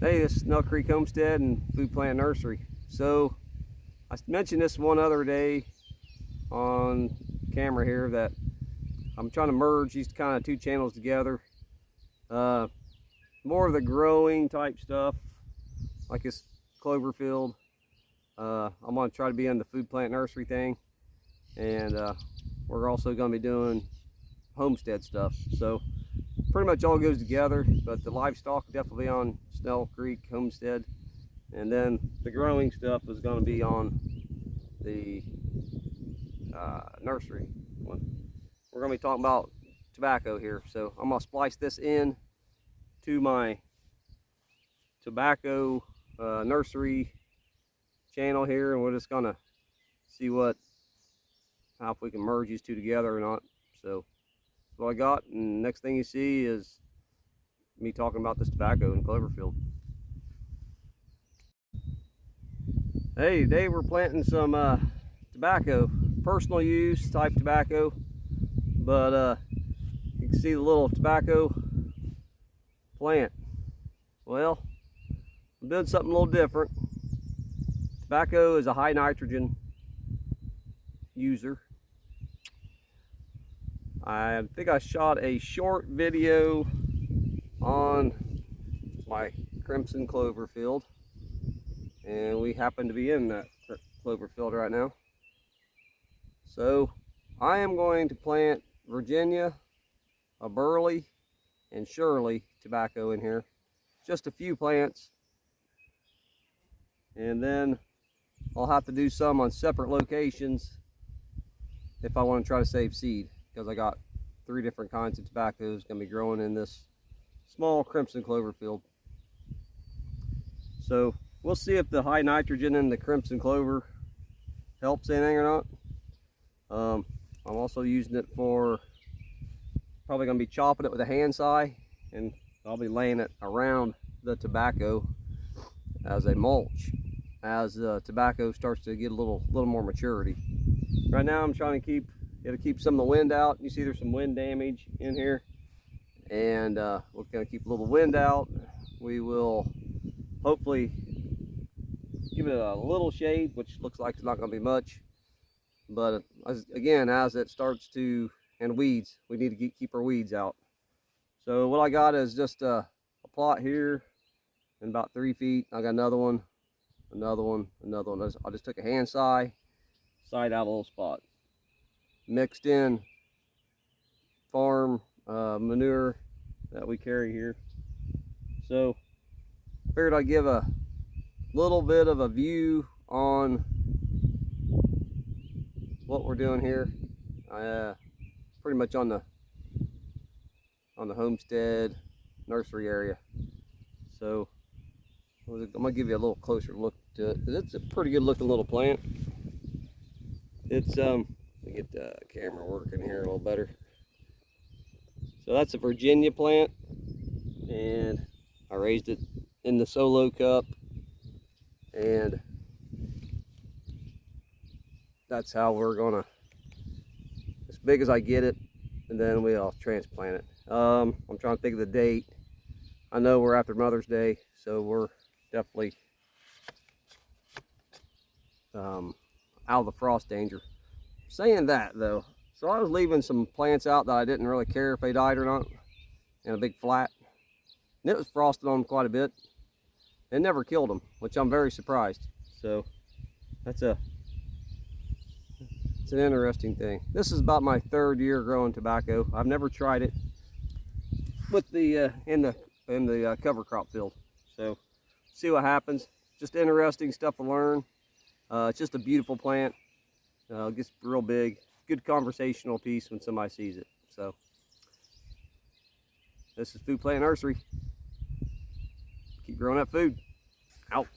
Hey, this is Snail Creek Homestead and Food Plant Nursery. So I mentioned this one other day on camera here that I'm trying to merge these kind of two channels together. More of the growing type stuff, like this clover field. I'm going to try to be in the Food Plant Nursery thing, and we're also going to be doing homestead stuff. So pretty much all goes together, but the livestock definitely on Snail Creek Homestead, and then the growing stuff is going to be on the nursery one. We're going to be talking about tobacco here, so I'm going to splice this in to my tobacco nursery channel here, and we're just going to see how if we can merge these two together or not. So that's what I got, and next thing you see is me talking about this tobacco in clover field. Hey, today we're planting some tobacco, personal use type tobacco, but you can see the little tobacco plant. Well, I'm doing something a little different. Tobacco is a high nitrogen user. I think I shot a short video on my crimson clover field, and we happen to be in that clover field right now. So I am going to plant Virginia, a Burley, and Shirley tobacco in here. Just a few plants, and then I'll have to do some on separate locations if I want to try to save seed, because I got 3 different kinds of tobaccos going to be growing in this small crimson clover field. So we'll see if the high nitrogen in the crimson clover helps anything or not. I'm also using it for, probably going to be chopping it with a hand scythe, and I'll be laying it around the tobacco as a mulch as the tobacco starts to get a little more maturity. Right now I'm trying to keep some of the wind out. You see there's some wind damage in here, and we're going to keep a little wind out. We will hopefully give it a little shade, which looks like it's not going to be much, but again, as it starts to, and weeds, we need to keep our weeds out. So what I got is just a plot here in about 3 feet. I got another one, another one, another one. I just took a hand scythe out a little spot, mixed in farm manure that we carry here. So I figured I'd give a little bit of a view on what we're doing here. Pretty much on the homestead nursery area. So I'm gonna give you a little closer look to it. It's a pretty good looking little plant. It's let me get the camera working here a little better. So that's a Virginia plant, and I raised it in the solo cup, and that's how we're gonna, as big as I get it, and then we'll transplant it. I'm trying to think of the date. I know we're after Mother's Day, so we're definitely out of the frost danger. Saying that though, so I was leaving some plants out that I didn't really care if they died or not in a big flat, and it was frosted on them quite a bit. It never killed them, which I'm very surprised. So it's an interesting thing. This is about my 3rd year growing tobacco. I've never tried it with the in the cover crop field, so see what happens. Just interesting stuff to learn. It's just a beautiful plant. It gets real big. Good conversational piece when somebody sees it. So this is Food Plant Nursery. Keep growing that food. Out.